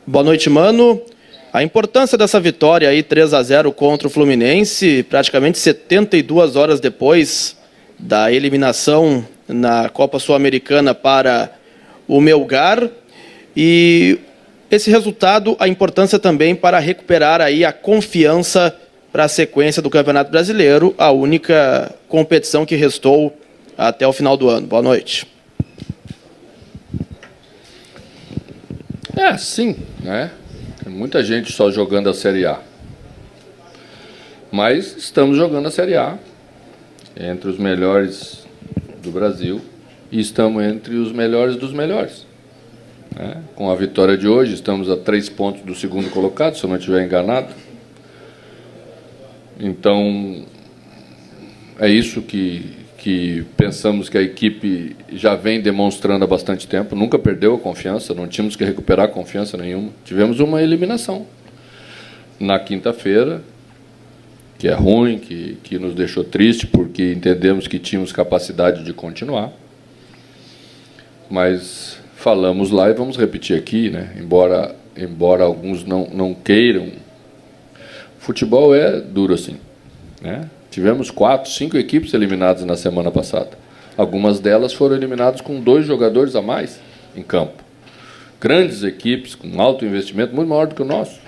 Boa noite, mano. A importância dessa vitória aí, 3-0 contra o Fluminense, praticamente 72 horas depois da eliminação na Copa Sul-Americana para o Melgar. E esse resultado, a importância também para recuperar aí a confiança para a sequência do Campeonato Brasileiro, a única competição que restou até o final do ano. Boa noite. Sim, né? Tem muita gente só jogando a Série A. Mas estamos jogando a Série A entre os melhores do Brasil e estamos entre os melhores dos melhores. Né? Com a vitória de hoje, estamos a 3 pontos do segundo colocado, se eu não estiver enganado. Então, é isso que pensamos que a equipe já vem demonstrando há bastante tempo. Nunca perdeu a confiança, não tínhamos que recuperar confiança nenhuma. Tivemos uma eliminação na quinta-feira, que é ruim, que nos deixou triste, porque entendemos que tínhamos capacidade de continuar. Mas falamos lá e vamos repetir aqui, né? Embora alguns não queiram, futebol é duro assim, né? Tivemos 4, 5 equipes eliminadas na semana passada. Algumas delas foram eliminadas com 2 jogadores a mais em campo. Grandes equipes, com alto investimento, muito maior do que o nosso.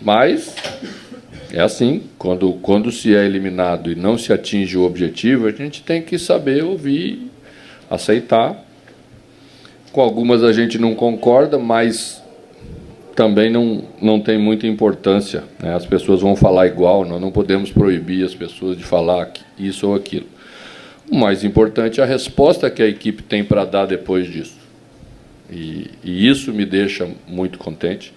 Mas é assim, quando se é eliminado e não se atinge o objetivo, a gente tem que saber ouvir, aceitar. Com algumas a gente não concorda, mas também não tem muita importância, né? As pessoas vão falar igual, nós não podemos proibir as pessoas de falar isso ou aquilo. O mais importante é a resposta que a equipe tem para dar depois disso. E isso me deixa muito contente,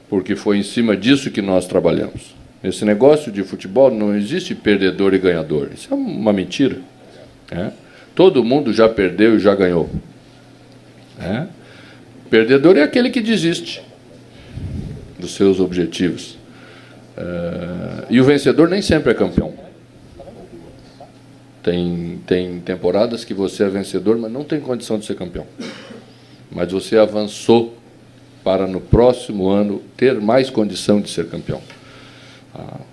porque foi em cima disso que nós trabalhamos. Esse negócio de futebol não existe perdedor e ganhador. Isso é uma mentira. Né? Todo mundo já perdeu e já ganhou. Né? Perdedor é aquele que desiste dos seus objetivos. E o vencedor nem sempre é campeão. Tem temporadas que você é vencedor, mas não tem condição de ser campeão. Mas você avançou para, no próximo ano, ter mais condição de ser campeão.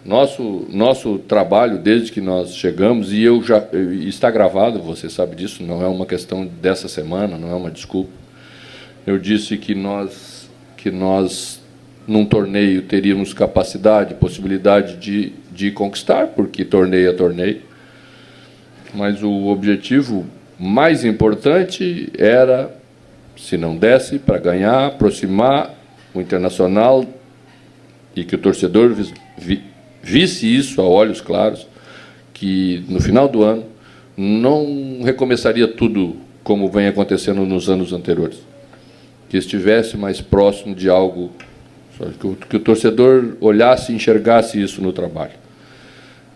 Nosso trabalho, desde que nós chegamos, e está gravado, você sabe disso, não é uma questão dessa semana, não é uma desculpa. Eu disse que nós num torneio teríamos capacidade, possibilidade de conquistar, porque torneio é torneio. Mas o objetivo mais importante era, se não desse, para ganhar, aproximar o Internacional e que o torcedor visse isso a olhos claros, que no final do ano não recomeçaria tudo como vem acontecendo nos anos anteriores. Que estivesse mais próximo de algo, que o torcedor olhasse e enxergasse isso no trabalho.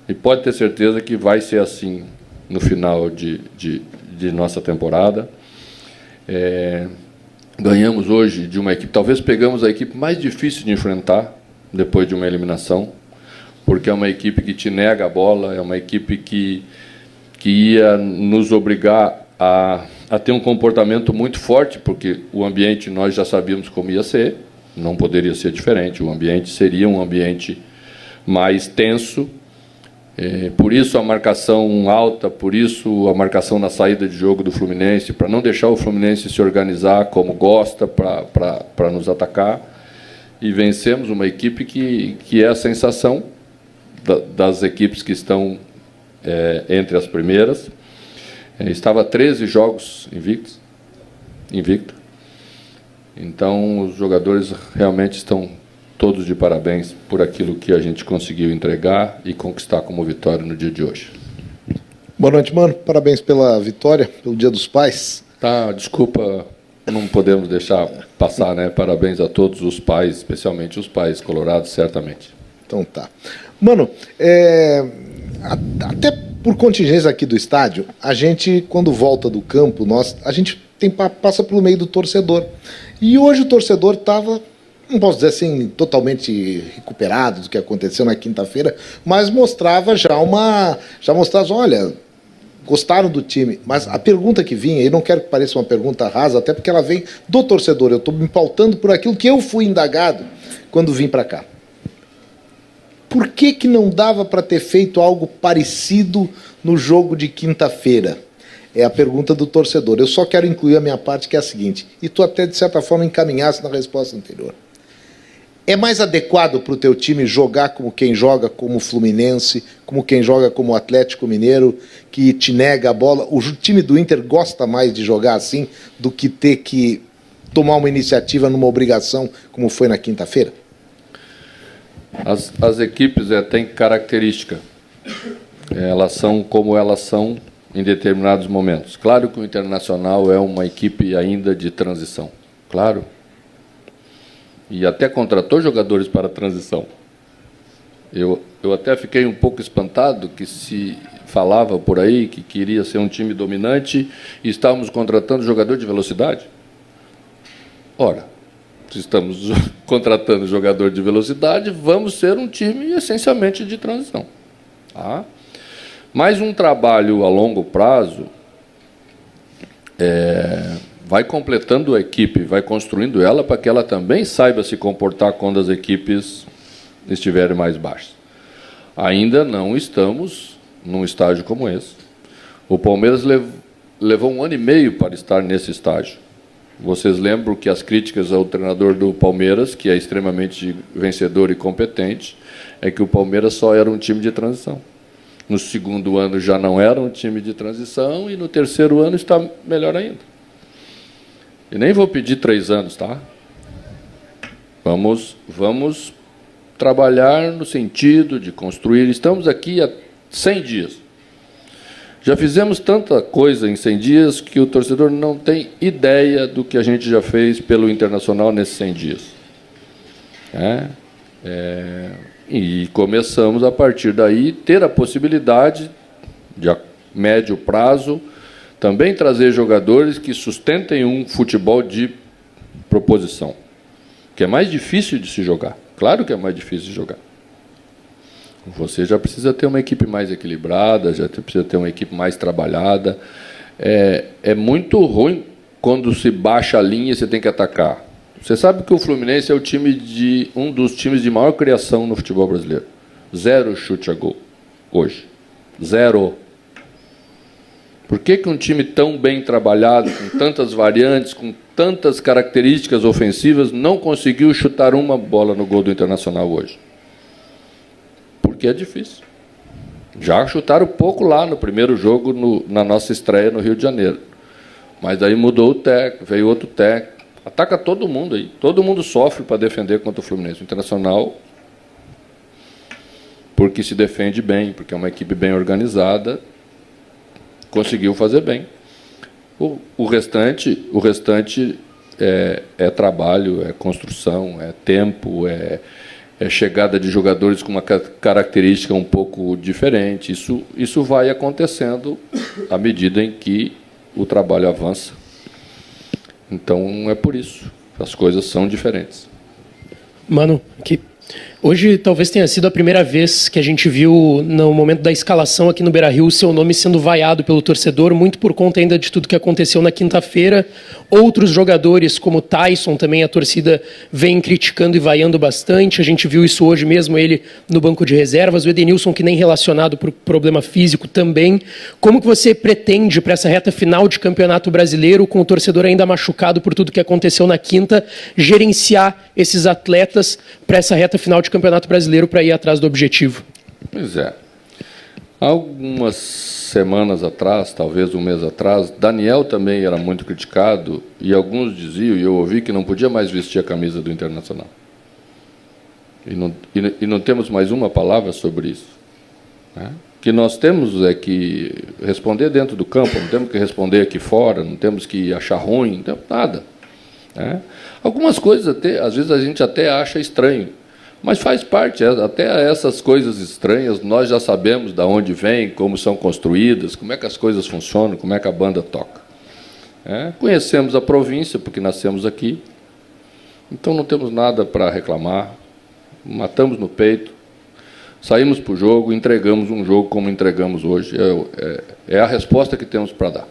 E pode ter certeza que vai ser assim no final de nossa temporada. Ganhamos hoje de uma equipe, talvez pegamos a equipe mais difícil de enfrentar depois de uma eliminação, porque é uma equipe que te nega a bola, é uma equipe que ia nos obrigar a ter um comportamento muito forte, porque o ambiente nós já sabíamos como ia ser, não poderia ser diferente, o ambiente seria um ambiente mais tenso, por isso a marcação alta, por isso a marcação na saída de jogo do Fluminense, para não deixar o Fluminense se organizar como gosta para nos atacar, e vencemos uma equipe que é a sensação das equipes que estão entre as primeiras. Estava 13 jogos invicto. Então, os jogadores realmente estão todos de parabéns por aquilo que a gente conseguiu entregar e conquistar como vitória no dia de hoje. Boa noite, mano. Parabéns pela vitória, pelo Dia dos Pais. Desculpa, não podemos deixar passar, né? Parabéns a todos os pais, especialmente os pais colorados, certamente. Então tá. Mano, até por contingência aqui do estádio, a gente, quando volta do campo, a gente passa pelo meio do torcedor. E hoje o torcedor estava, não posso dizer assim, totalmente recuperado do que aconteceu na quinta-feira, mas mostrava olha, gostaram do time, mas a pergunta que vinha, e não quero que pareça uma pergunta rasa, até porque ela vem do torcedor, eu estou me pautando por aquilo que eu fui indagado quando vim para cá. Por que não dava para ter feito algo parecido no jogo de quinta-feira? É a pergunta do torcedor. Eu só quero incluir a minha parte, que é a seguinte, e tu até, de certa forma, encaminhasse na resposta anterior. É mais adequado para o teu time jogar como quem joga como o Fluminense, como quem joga como o Atlético Mineiro, que te nega a bola? O time do Inter gosta mais de jogar assim do que ter que tomar uma iniciativa numa obrigação, como foi na quinta-feira? As equipes têm característica. Elas são como elas são em determinados momentos. Claro que o Internacional é uma equipe ainda de transição. Claro. E até contratou jogadores para a transição. Eu até fiquei um pouco espantado que se falava por aí que queria ser um time dominante e estávamos contratando jogador de velocidade. Ora, se estamos contratando jogador de velocidade, vamos ser um time essencialmente de transição. Tá? Mas um trabalho a longo prazo vai completando a equipe, vai construindo ela para que ela também saiba se comportar quando as equipes estiverem mais baixas. Ainda não estamos num estágio como esse. O Palmeiras levou 1 ano e meio para estar nesse estágio. Vocês lembram que as críticas ao treinador do Palmeiras, que é extremamente vencedor e competente, é que o Palmeiras só era um time de transição. No segundo ano já não era um time de transição e no terceiro ano está melhor ainda. E nem vou pedir 3 anos, tá? Vamos trabalhar no sentido de construir. Estamos aqui há 100 dias. Já fizemos tanta coisa em 100 dias que o torcedor não tem ideia do que a gente já fez pelo Internacional nesses 100 dias. E começamos, a partir daí, ter a possibilidade, de a médio prazo, também trazer jogadores que sustentem um futebol de proposição, que é mais difícil de se jogar. Claro que é mais difícil de jogar. Você já precisa ter uma equipe mais equilibrada, já precisa ter uma equipe mais trabalhada. É muito ruim quando se baixa a linha e você tem que atacar. Você sabe que o Fluminense é um dos times de maior criação no futebol brasileiro. 0 chute a gol hoje. 0. Por que um time tão bem trabalhado, com tantas variantes, com tantas características ofensivas, não conseguiu chutar uma bola no gol do Internacional hoje? Porque é difícil. Já chutaram pouco lá no primeiro jogo, na nossa estreia no Rio de Janeiro. Mas aí mudou o técnico, veio outro técnico. Ataca todo mundo aí. Todo mundo sofre para defender contra o Fluminense. O Internacional, porque se defende bem, porque é uma equipe bem organizada, conseguiu fazer bem. O restante é trabalho, é construção, é tempo, é chegada de jogadores com uma característica um pouco diferente. Isso vai acontecendo à medida em que o trabalho avança. Então, é por isso. As coisas são diferentes. Mano, aqui. Hoje talvez tenha sido a primeira vez que a gente viu, no momento da escalação aqui no Beira-Rio, o seu nome sendo vaiado pelo torcedor, muito por conta ainda de tudo que aconteceu na quinta-feira. Outros jogadores, como o Tyson, também a torcida vem criticando e vaiando bastante. A gente viu isso hoje mesmo, ele no banco de reservas. O Edenilson, que nem relacionado por problema físico também. Como que você pretende, para essa reta final de Campeonato Brasileiro, com o torcedor ainda machucado por tudo que aconteceu na quinta, gerenciar esses atletas para essa reta final de Campeonato Brasileiro para ir atrás do objetivo? Pois é. Algumas semanas atrás, talvez 1 mês atrás, Daniel também era muito criticado e alguns diziam, e eu ouvi, que não podia mais vestir a camisa do Internacional. E não temos mais uma palavra sobre isso. Né? O que nós temos é que responder dentro do campo, não temos que responder aqui fora, não temos que achar ruim, não temos nada. Né? Algumas coisas, às vezes, a gente até acha estranho. Mas faz parte, até essas coisas estranhas, nós já sabemos de onde vêm, como são construídas, como é que as coisas funcionam, como é que a banda toca. Conhecemos a província, porque nascemos aqui, então não temos nada para reclamar, matamos no peito. Saímos para o jogo, entregamos um jogo como entregamos hoje. É a resposta que temos para dar.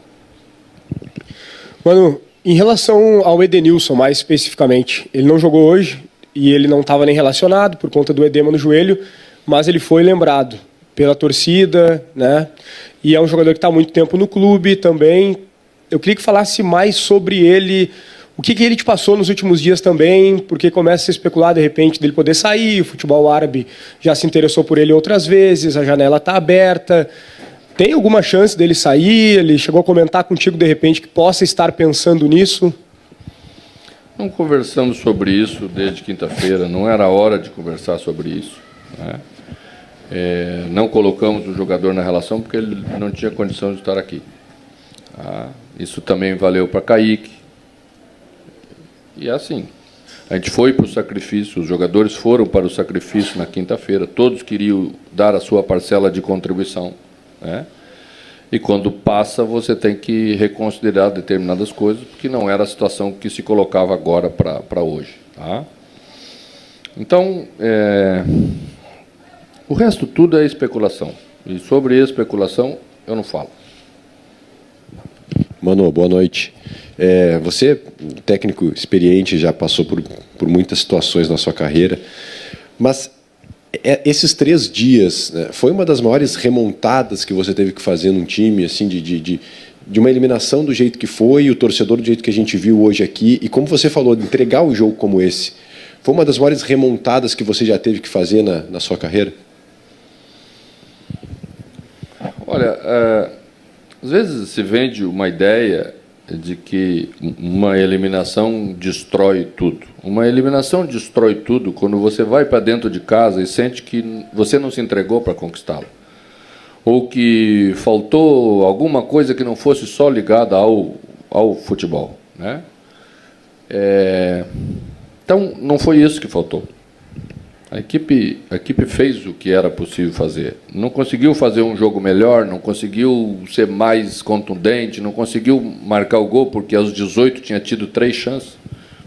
Mano, em relação ao Edenilson, mais especificamente, ele não jogou hoje e ele não estava nem relacionado por conta do edema no joelho, mas ele foi lembrado pela torcida, né? E é um jogador que está há muito tempo no clube também. Eu queria que falasse mais sobre ele, o que ele te passou nos últimos dias também, porque começa a se especular, de repente, dele poder sair, o futebol árabe já se interessou por ele outras vezes, a janela está aberta. Tem alguma chance dele sair? Ele chegou a comentar contigo, de repente, que possa estar pensando nisso? Não conversamos sobre isso desde quinta-feira, não era hora de conversar sobre isso, né? Não colocamos o jogador na relação porque ele não tinha condição de estar aqui. Isso também valeu para Kaique. E é assim, a gente foi para o sacrifício, os jogadores foram para o sacrifício na quinta-feira, todos queriam dar a sua parcela de contribuição, né? E quando passa, você tem que reconsiderar determinadas coisas, porque não era a situação que se colocava agora para hoje. Tá? Então, o resto tudo é especulação. E sobre especulação, eu não falo. Mano, boa noite. Você, técnico experiente, já passou por muitas situações na sua carreira, mas esses 3 dias, né, foi uma das maiores remontadas que você teve que fazer num time, assim, de uma eliminação do jeito que foi, e o torcedor do jeito que a gente viu hoje aqui, e como você falou, de entregar um jogo como esse, foi uma das maiores remontadas que você já teve que fazer na sua carreira? Olha, às vezes se vende uma ideia de que uma eliminação destrói tudo. Uma eliminação destrói tudo quando você vai para dentro de casa e sente que você não se entregou para conquistá-lo. Ou que faltou alguma coisa que não fosse só ligada ao futebol, né? Então, não foi isso que faltou. A equipe fez o que era possível fazer. Não conseguiu fazer um jogo melhor, não conseguiu ser mais contundente, não conseguiu marcar o gol, porque aos 18 tinha tido 3 chances.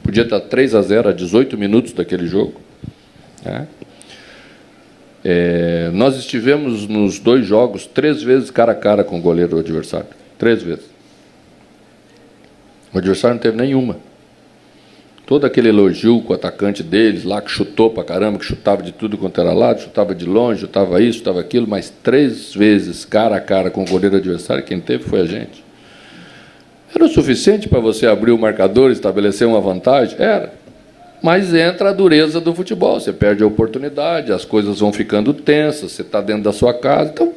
Podia estar 3-0 a 18 minutos daquele jogo. Né? Nós estivemos nos 2 jogos 3 vezes cara a cara com o goleiro do adversário. 3 vezes. O adversário não teve nenhuma. Todo aquele elogio com o atacante deles, lá que chutou pra caramba, que chutava de tudo quanto era lado, chutava de longe, chutava isso, chutava aquilo, mas 3 vezes cara a cara com o goleiro adversário, quem teve foi a gente. Era o suficiente para você abrir o marcador e estabelecer uma vantagem? Era. Mas entra a dureza do futebol, você perde a oportunidade, as coisas vão ficando tensas, você está dentro da sua casa. Então...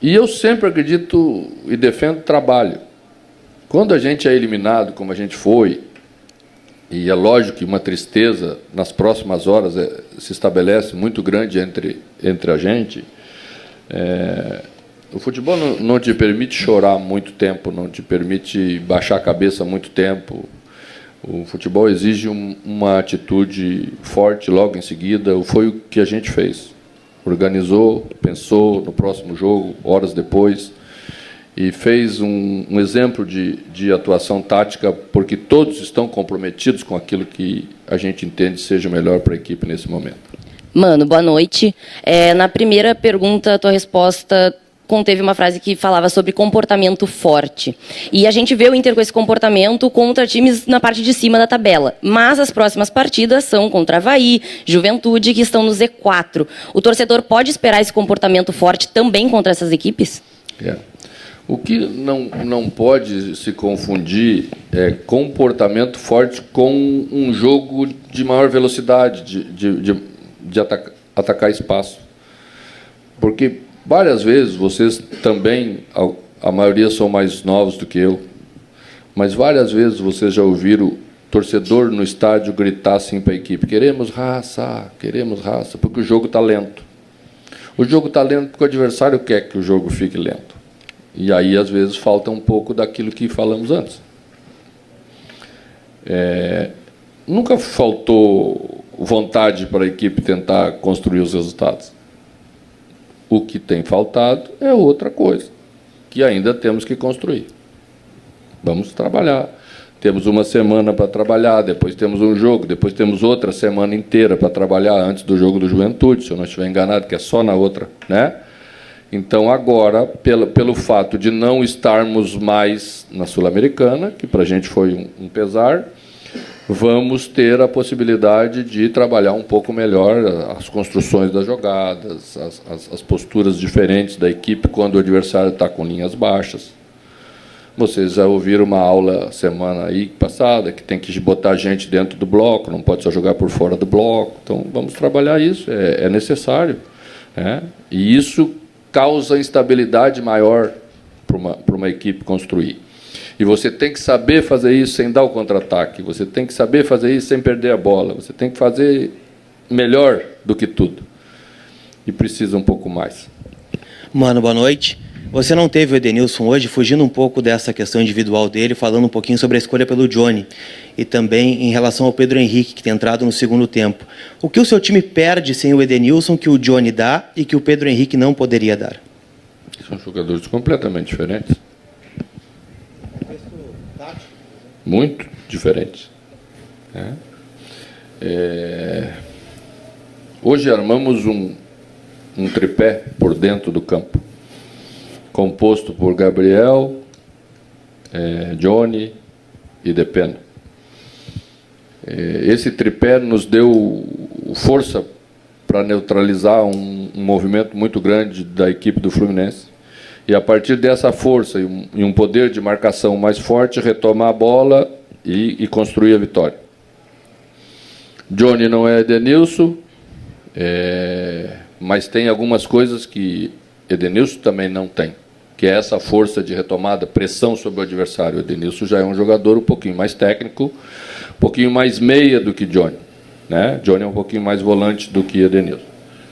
E eu sempre acredito e defendo trabalho. Quando a gente é eliminado, como a gente foi, e é lógico que uma tristeza nas próximas horas se estabelece muito grande entre a gente, o futebol não te permite chorar muito tempo, não te permite baixar a cabeça muito tempo. O futebol exige uma atitude forte logo em seguida. Foi o que a gente fez. Organizou, pensou no próximo jogo, horas depois, e fez um exemplo de atuação tática, porque todos estão comprometidos com aquilo que a gente entende seja melhor para a equipe nesse momento. Mano, boa noite. Na primeira pergunta, a tua resposta conteve uma frase que falava sobre comportamento forte. E a gente vê o Inter com esse comportamento contra times na parte de cima da tabela. Mas as próximas partidas são contra Avaí, Juventude, que estão no Z4. O torcedor pode esperar esse comportamento forte também contra essas equipes? O que não pode se confundir é comportamento forte com um jogo de maior velocidade, de atacar espaço. Porque várias vezes vocês também, a maioria são mais novos do que eu, mas várias vezes vocês já ouviram torcedor no estádio gritar assim para a equipe: queremos raça, porque o jogo está lento. O jogo está lento porque o adversário quer que o jogo fique lento. E aí, às vezes, falta um pouco daquilo que falamos antes. Nunca faltou vontade para a equipe tentar construir os resultados. O que tem faltado é outra coisa, que ainda temos que construir. Vamos trabalhar. temos uma semana para trabalhar, depois temos um jogo, depois temos outra semana inteira para trabalhar antes do jogo do Juventude, se eu não estiver enganado, que é só na outra, né? Então, agora, pelo fato de não estarmos mais na Sul-Americana, que para a gente foi um pesar, vamos ter a possibilidade de trabalhar um pouco melhor as construções das jogadas, as posturas diferentes da equipe quando o adversário está com linhas baixas. Vocês já ouviram uma aula semana aí passada que tem que botar gente dentro do bloco, não pode só jogar por fora do bloco. Então, vamos trabalhar isso, é necessário, né? E isso causa instabilidade maior para uma equipe construir. E você tem que saber fazer isso sem dar o contra-ataque, você tem que saber fazer isso sem perder a bola, você tem que fazer melhor do que tudo. E precisa um pouco mais. Mano, boa noite. Você não teve o Edenilson hoje, fugindo um pouco dessa questão individual dele, falando um pouquinho sobre a escolha pelo Johnny e também em relação ao Pedro Henrique, que tem entrado no segundo tempo. O que o seu time perde sem o Edenilson que o Johnny dá e que o Pedro Henrique não poderia dar? São jogadores completamente diferentes. Muito diferentes. Né? Hoje armamos um tripé por dentro do campo, composto por Gabriel, Johnny e Depena. Esse tripé nos deu força para neutralizar um movimento muito grande da equipe do Fluminense. E, a partir dessa força e um poder de marcação mais forte, retomar a bola e construir a vitória. Johnny não é Edenilson, mas tem algumas coisas que Edenilson também não tem, que é essa força de retomada, pressão sobre o adversário. O Edenilson já é um jogador um pouquinho mais técnico, um pouquinho mais meia do que Johnny, né? Johnny é um pouquinho mais volante do que Edenilson.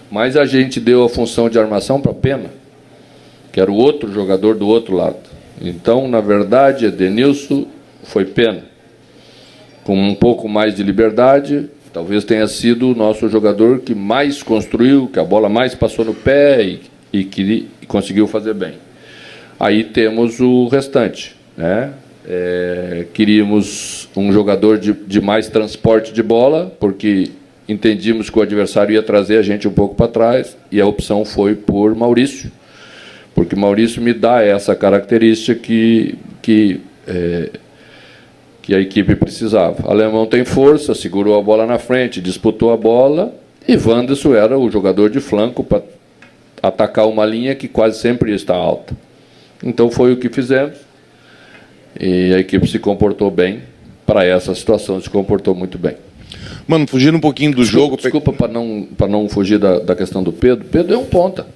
Mas a gente deu a função de armação para Pena, que era o outro jogador do outro lado. Então, na verdade, Edenilson foi Pena. Com um pouco mais de liberdade, talvez tenha sido o nosso jogador que mais construiu, que a bola mais passou no pé e conseguiu fazer bem. Aí temos o restante, né? Queríamos um jogador de mais transporte de bola, porque entendíamos que o adversário ia trazer a gente um pouco para trás, e a opção foi por Maurício, porque Maurício me dá essa característica que a equipe precisava. Alemão tem força, segurou a bola na frente, disputou a bola, e Wanderson era o jogador de flanco para atacar uma linha que quase sempre está alta. Então foi o que fizemos, e a equipe se comportou bem para essa situação, se comportou muito bem. Mano, fugindo um pouquinho do jogo... Desculpa para não fugir da questão do Pedro. Pedro é um ponta.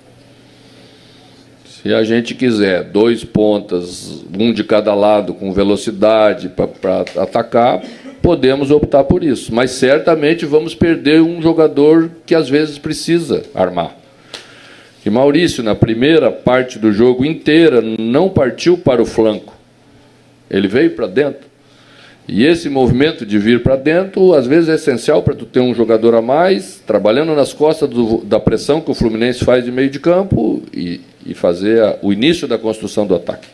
Se a gente quiser 2 pontas, um de cada lado, com velocidade para atacar, podemos optar por isso. Mas certamente vamos perder um jogador que às vezes precisa armar. E Maurício, na primeira parte do jogo inteira, não partiu para o flanco. Ele veio para dentro. E esse movimento de vir para dentro, às vezes, é essencial para tu ter um jogador a mais, trabalhando nas costas da pressão que o Fluminense faz de meio de campo e fazer o início da construção do ataque.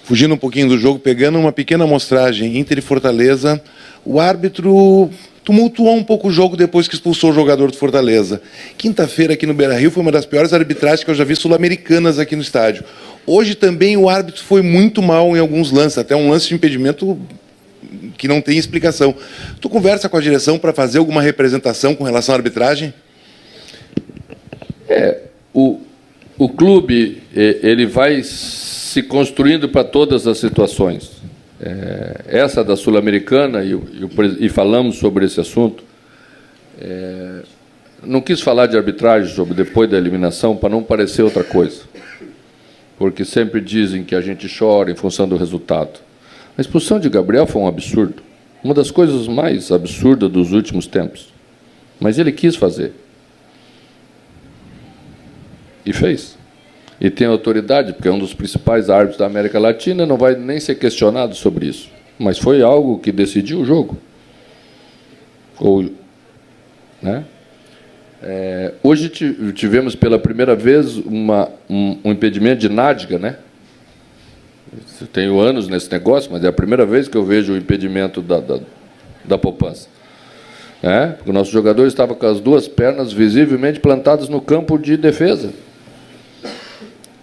Fugindo um pouquinho do jogo, pegando uma pequena amostragem Inter e Fortaleza, o árbitro tumultuou um pouco o jogo depois que expulsou o jogador do Fortaleza. Quinta-feira, aqui no Beira-Rio, foi uma das piores arbitragens que eu já vi sul-americanas aqui no estádio. Hoje também o árbitro foi muito mal em alguns lances, até um lance de impedimento que não tem explicação. Tu conversa com a direção para fazer alguma representação com relação à arbitragem? O clube ele vai se construindo para todas as situações. Essa da Sul-Americana, e falamos sobre esse assunto, não quis falar de arbitragem sobre depois da eliminação para não parecer outra coisa, porque sempre dizem que a gente chora em função do resultado. A expulsão de Gabriel foi um absurdo, uma das coisas mais absurdas dos últimos tempos, mas ele quis fazer e fez. E tem autoridade, porque é um dos principais árbitros da América Latina, não vai nem ser questionado sobre isso. Mas foi algo que decidiu o jogo. Né? Hoje tivemos pela primeira vez um impedimento de nádega, né? Eu tenho anos nesse negócio, mas é a primeira vez que eu vejo o impedimento da poupança. Porque o nosso jogador estava com as duas pernas visivelmente plantadas no campo de defesa.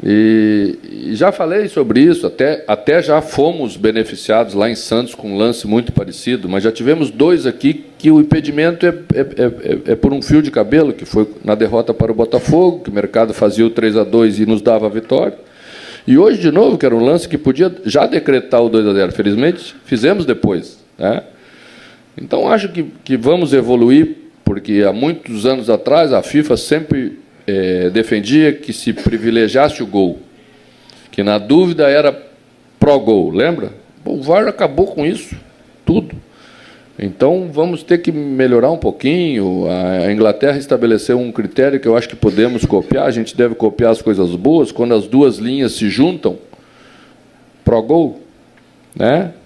E já falei sobre isso, até já fomos beneficiados lá em Santos com um lance muito parecido, mas já tivemos 2 aqui que o impedimento é por um fio de cabelo, que foi na derrota para o Botafogo, que o mercado fazia o 3-2 e nos dava a vitória. E hoje, de novo, que era um lance que podia já decretar o 2-0. Felizmente, fizemos depois. Então, acho que vamos evoluir, porque há muitos anos atrás a FIFA sempre defendia que se privilegiasse o gol, que na dúvida era pró-gol, lembra? O VAR acabou com isso, tudo. Então, vamos ter que melhorar um pouquinho. A Inglaterra estabeleceu um critério que eu acho que podemos copiar, a gente deve copiar as coisas boas, quando as duas linhas se juntam, pró-gol,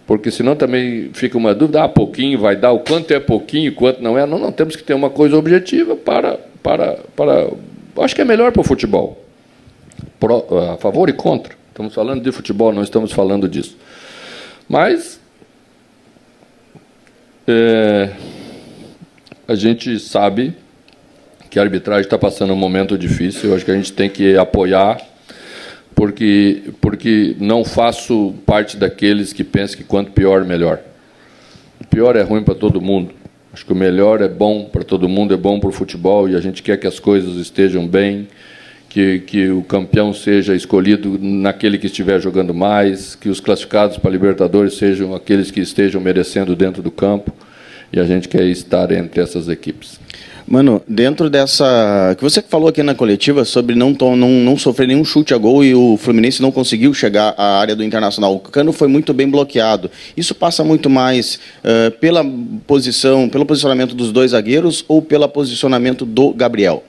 porque senão também fica uma dúvida, pouquinho vai dar, o quanto é pouquinho, quanto não é. Não, temos que ter uma coisa objetiva para acho que é melhor para o futebol. A favor e contra. Estamos falando de futebol, não estamos falando disso. Mas a gente sabe que a arbitragem está passando um momento difícil. Eu acho que a gente tem que apoiar, porque não faço parte daqueles que pensam que quanto pior, melhor. O pior é ruim para todo mundo. Acho que o melhor é bom para todo mundo, é bom para o futebol, e a gente quer que as coisas estejam bem, que o campeão seja escolhido naquele que estiver jogando mais, que os classificados para a Libertadores sejam aqueles que estejam merecendo dentro do campo, e a gente quer estar entre essas equipes. Mano, dentro dessa... que você falou aqui na coletiva sobre não sofrer nenhum chute a gol e o Fluminense não conseguiu chegar à área do Internacional. O Cano foi muito bem bloqueado. Isso passa muito mais pelo posicionamento dos 2 zagueiros ou pelo posicionamento do Gabriel?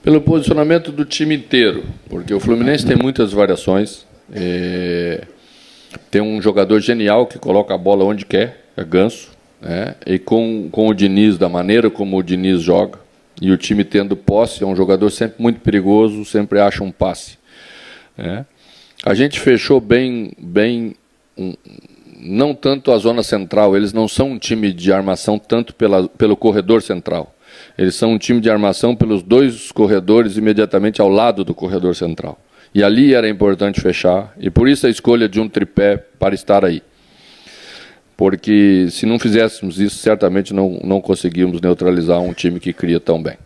Pelo posicionamento do time inteiro, porque o Fluminense tem muitas variações. Tem um jogador genial que coloca a bola onde quer, é Ganso. E com o Diniz, da maneira como o Diniz joga, e o time tendo posse, é um jogador sempre muito perigoso, sempre acha um passe. A gente fechou bem não tanto a zona central, eles não são um time de armação tanto pelo corredor central, eles são um time de armação pelos 2 corredores imediatamente ao lado do corredor central. E ali era importante fechar, e por isso a escolha de um tripé para estar aí. Porque se não fizéssemos isso, certamente não conseguimos neutralizar um time que cria tão bem.